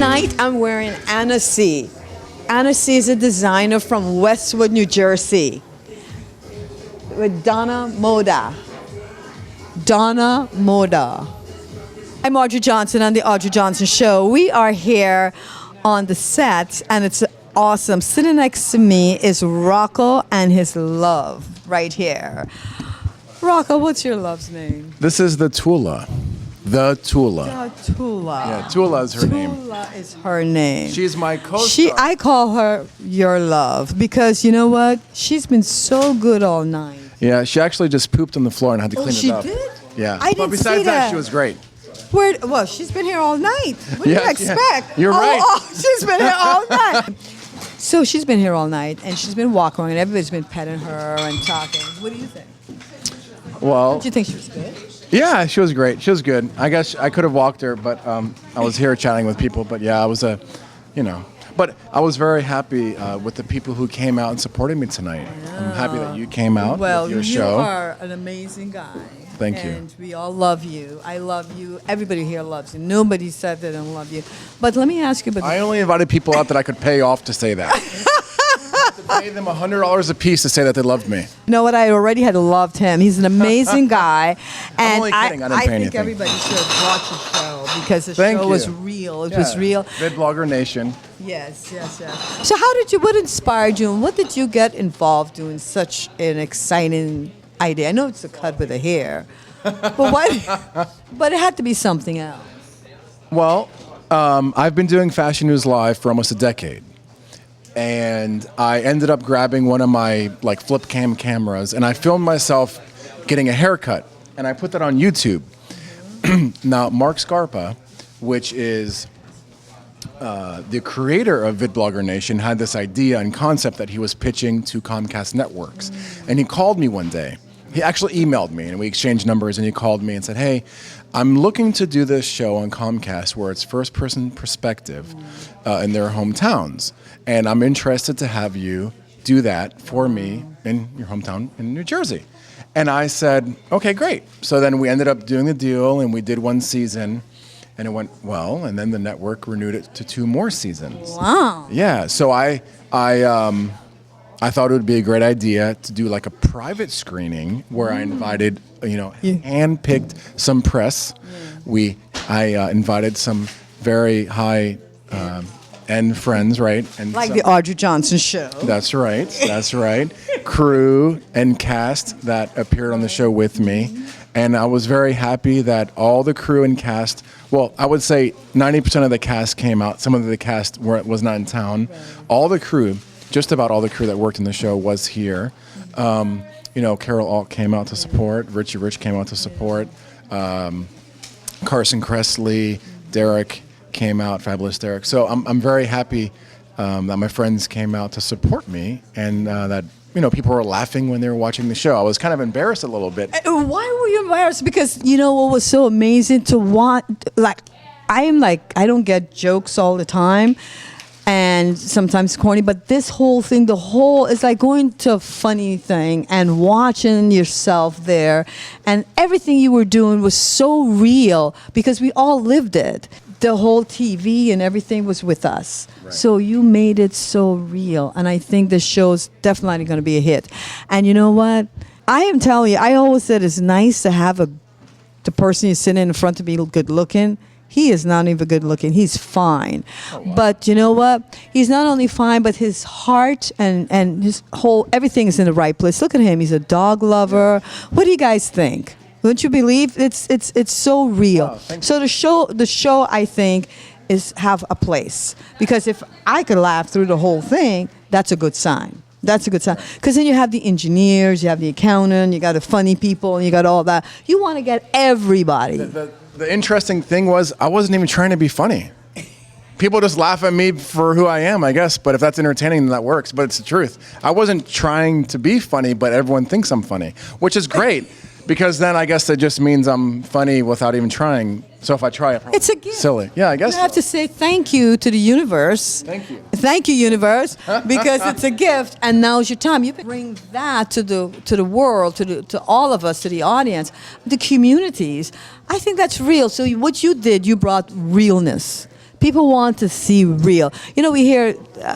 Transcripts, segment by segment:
Tonight I'm wearing Anna C. Anna C is a designer from Westwood, New Jersey, with Donna Moda. Donna Moda. I'm Audrey Johnson on the Audrey Johnson Show. We are here on the set, and it's awesome. Sitting next to me is Rocco and his love right here. Rocco, what's your love's name? This is the Tula. The Tula. The Tula. Yeah, Tula is her name. Tula is her name. She's my co-star. I call her your love because you know what? She's been so good all night. Yeah, she actually just pooped on the floor and had to clean it up. She did? Yeah. I didn't but besides see that. She was great. Well, she's been here all night. What do you Yes, expect? You're right. Oh, she's been here all night. So she's been here all night, and she's been walking around, and everybody's been petting her and talking. What do you think? Well, Do you think she was good? yeah, she was great. She was good. I guess I could have walked her, but I was here chatting with people. But yeah, I was But I was very happy with the people who came out and supported me tonight. I'm happy that you came out with your show. Well, you are an amazing guy. Thank you. And we all love you. I love you. Everybody here loves you. Nobody said they don't love you. But let me ask you about I only invited people out that I could pay off to say that. I had to pay them $100 a piece to say that they loved me. You know what? I already had loved him. He's an amazing guy. And only kidding. I didn't pay think anything. everybody should watch the show because the Thank show you. was real. It was real. VidBlogger Nation. Yes. So what inspired you and what did you get involved doing such an exciting idea? I know it's a cut with the hair, but but it had to be something else. Well, I've been doing Fashion News Live for almost a decade. And I ended up grabbing one of my flip cam cameras and I filmed myself getting a haircut and I put that on YouTube. Now, Mark Scarpa, which is the creator of VidBlogger Nation, had this idea and concept that he was pitching to Comcast networks. And he called me one day. He actually emailed me and we exchanged numbers and he called me and said, hey, I'm looking to do this show on Comcast where it's first-person perspective in their hometowns. And I'm interested to have you do that for me in your hometown in New Jersey. And I said, okay, great. So then we ended up doing the deal and we did one season and it went well. And then the network renewed it to 2 more seasons. Wow. Yeah. So I thought it would be a great idea to do like a private screening where I invited, handpicked some press. I invited some very high end friends, right? And Like the Audrey Johnson Show. That's right. Crew and cast that appeared on the show with me. And I was very happy that all the crew and cast, well, I would say 90% of the cast came out. Some of the cast was not in town. Right. All the crew, just about all the crew that worked in the show was here. Carol Alt came out to support. Richie Rich came out to support. Carson Kressley, Derek came out, Fabulous Derek. So I'm very happy that my friends came out to support me and that people were laughing when they were watching the show. I was kind of embarrassed a little bit. Why were you embarrassed? Because what was so amazing to watch, I don't get jokes all the time and sometimes corny, but this whole thing, it's like going to a funny thing and watching yourself there and everything you were doing was so real because we all lived it. The whole TV and everything was with us. Right. So you made it so real. And I think the show's definitely going to be a hit. And you know what? I am telling you, I always said it's nice to have the person you're sitting in front of you good looking. He is not even good looking. He's fine. Oh, wow. But you know what? He's not only fine, but his heart and his everything is in the right place. Look at him. He's a dog lover. Yeah. What do you guys think? Wouldn't you believe it's so real? Wow, so the show I think have a place because if I could laugh through the whole thing, that's a good sign. That's a good sign because then you have the engineers, you have the accountant, you got the funny people, and you got all that. You want to get everybody. The interesting thing was I wasn't even trying to be funny. People just laugh at me for who I am, I guess. But if that's entertaining, then that works. But it's the truth. I wasn't trying to be funny, but everyone thinks I'm funny, which is great. Because then I guess that just means I'm funny without even trying. So if I try, I probably it's a gift. Silly. Yeah, I guess. You have to say thank you to the universe. Thank you. Thank you, universe, because it's a gift, and now's your time. You bring that to the world, to all of us, to the audience, the communities. I think that's real. So what you did, you brought realness. People want to see real. You know, we hear,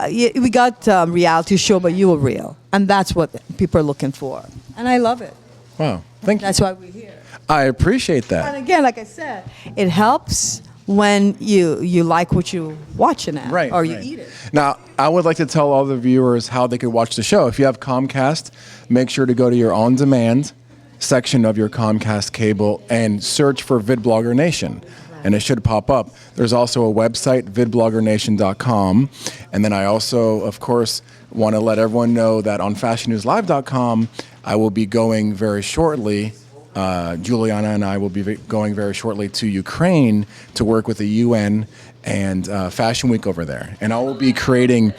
we got reality show, but you were real. And that's what people are looking for. And I love it. Wow. Thank you. That's why we're here. I appreciate that. And again, like I said, it helps when you like what you're watching at, Right, or you right. eat it. Now, I would like to tell all the viewers how they could watch the show. If you have Comcast, make sure to go to your on-demand section of your Comcast cable and search for VidBlogger Nation, and it should pop up. There's also a website, vidbloggernation.com, and then I also, of course, want to let everyone know that on fashionnewslive.com, I will be going very shortly. Juliana and I will be going very shortly to Ukraine to work with the UN and Fashion Week over there. And I will be creating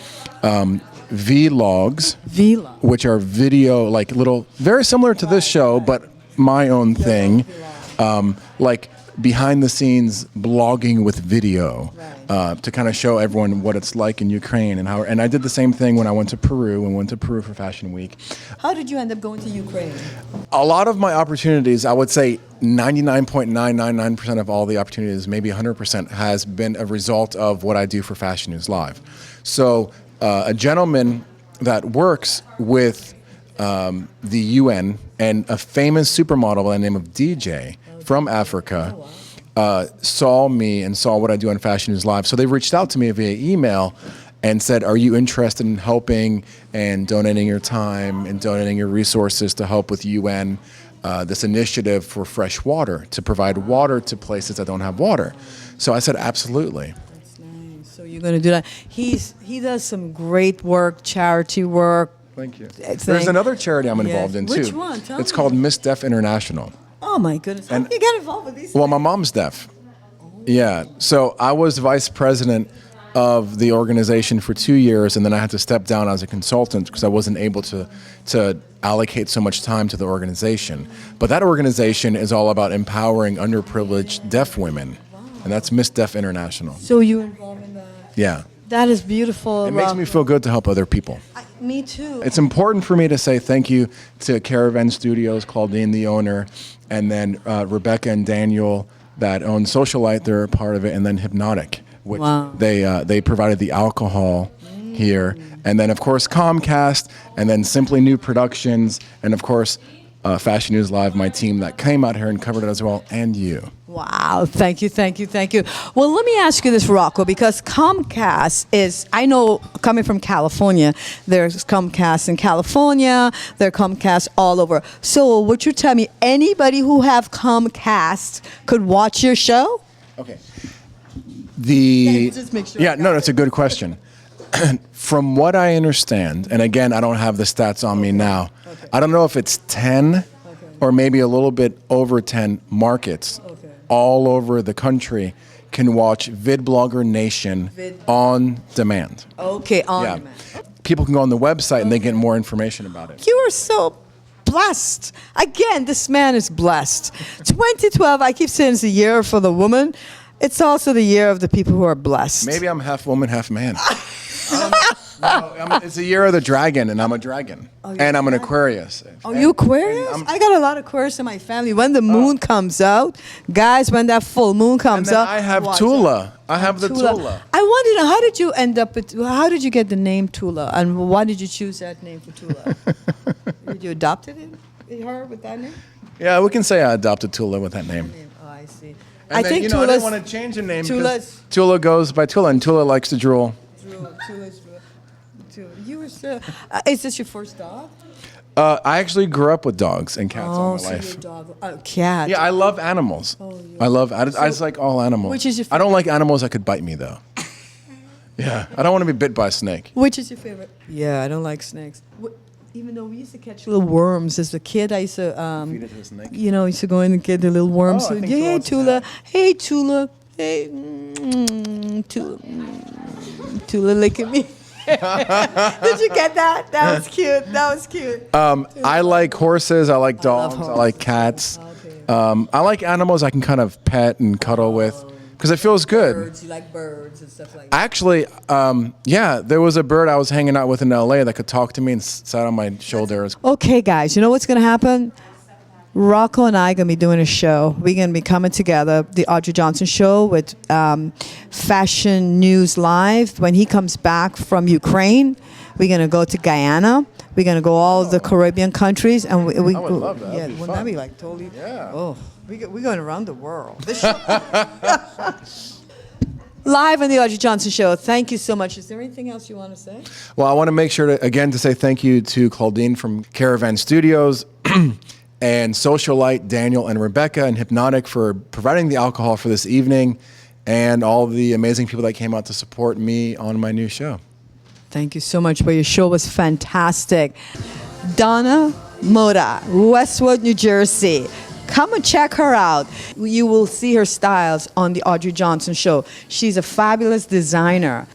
vlogs, which are video, like little, very similar to this show, but my own thing, like behind the scenes blogging with video, to kind of show everyone what it's like in Ukraine and how. And I did the same thing when I went to Peru and went to Peru for Fashion Week. How did you end up going to Ukraine? A lot of my opportunities, I would say 99.999% of all the opportunities, maybe 100%, has been a result of what I do for Fashion News Live. So a gentleman that works with the UN and a famous supermodel by the name of DJ from Africa saw me and saw what I do on Fashion News Live. So they reached out to me via email and said, are you interested in helping and donating your time and donating your resources to help with UN, this initiative for fresh water, to provide water to places that don't have water? So I said, absolutely. That's nice. So you're going to do that. He does some great work, charity work. Thank you. There's another charity I'm involved in, too. Which one? Tell It's me. called Miss Deaf International. Oh, my goodness. How did you get involved with these Well, things? my mom's deaf. Yeah. So I was vice president of the organization for 2 years, and then I had to step down as a consultant because I wasn't able to allocate so much time to the organization. But that organization is all about empowering underprivileged deaf women, and that's Miss Deaf International. So you involved in that? Yeah. That is beautiful. It makes me feel good to help other people. Me too. It's important for me to say thank you to Caravan Studios, Claudine, the owner, and then Rebecca and Daniel that own Socialite. They're a part of it, and then Hypnotic, which they provided the alcohol here, and then of course Comcast, and then Simply New Productions, and of course Fashion News Live, my team that came out here and covered it as well, and you. Wow, thank you, thank you, thank you. Well, let me ask you this, Rocco, because Comcast is, I know coming from California, there's Comcast in California, there are Comcast all over. So what you're telling me, anybody who have Comcast could watch your show? Okay. Just make sure I got No, that's a good question. From what I understand, and again, I don't have the stats on me now, I don't know if it's 10 or maybe a little bit over 10 markets all over the country can watch VidBlogger Nation on demand. Okay, on Yeah. demand. People can go on the website and they get more information about it. You are so blessed. Again, this man is blessed. 2012, I keep saying it's the year for the woman. It's also the year of the people who are blessed. Maybe I'm half woman, half man. No, it's the year of the dragon, and I'm a dragon. And I'm an Aquarius. Oh, you Aquarius? I got a lot of Aquarius in my family. When the moon comes out, guys, when that full moon comes And then out. I have watch Tula. out. I have the Tula. I want to know, how did you end up with, how did you get the name Tula? And why did you choose that name for Tula? Did you adopt her with that name? Yeah, we can say I adopted Tula with that name. Oh, I see. And I then, think I Tula's. didn't want to change the name Tula's. because Tula goes by Tula, and Tula likes to drool. Tula's. You were so. Is this your first dog? I actually grew up with dogs and cats all my so life. your dog. Oh, cat. Yeah, I love animals. I just like all animals. Which is your I don't like animals that could bite me, though. Yeah, I don't want to be bit by a snake. Which is your favorite? Yeah, I don't like snakes. Even though we used to catch little worms as a kid, I used to, Feed it to a snake? you know, I used to go in and get the little worms. Oh, I think yeah, hey, wants Tula. that. Hey, Tula. Hey, Tula. Tula, look at me. Did you get that? That was cute. That was cute. I like horses. I like love dogs. I like cats. I like animals I can kind of pet and cuddle with because it feels good. Birds, you like birds and stuff like that. Actually, yeah, there was a bird I was hanging out with in LA that could talk to me and sat on my shoulders. Okay, guys, you know what's going to happen? Rocco and I are going to be doing a show. We're going to be coming together, the Audrey Johnson Show with Fashion News Live. When he comes back from Ukraine, we're going to go to Guyana. We're going to go all the Caribbean countries. And we I would love that. Yeah, That'd be wouldn't that fun. be like totally? Yeah. Oh, we're going around the world. This show. Live on the Audrey Johnson Show. Thank you so much. Is there anything else you want to say? Well, I want to make sure to say thank you to Claudine from Caravan Studios and Socialite, Daniel and Rebecca and Hypnotic for providing the alcohol for this evening and all the amazing people that came out to support me on my new show. Thank you so much. But your show was fantastic. Donna Moda, Westwood, New Jersey. Come and check her out. You will see her styles on the Audrey Johnson Show. She's a fabulous designer.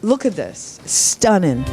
Look at this. Stunning.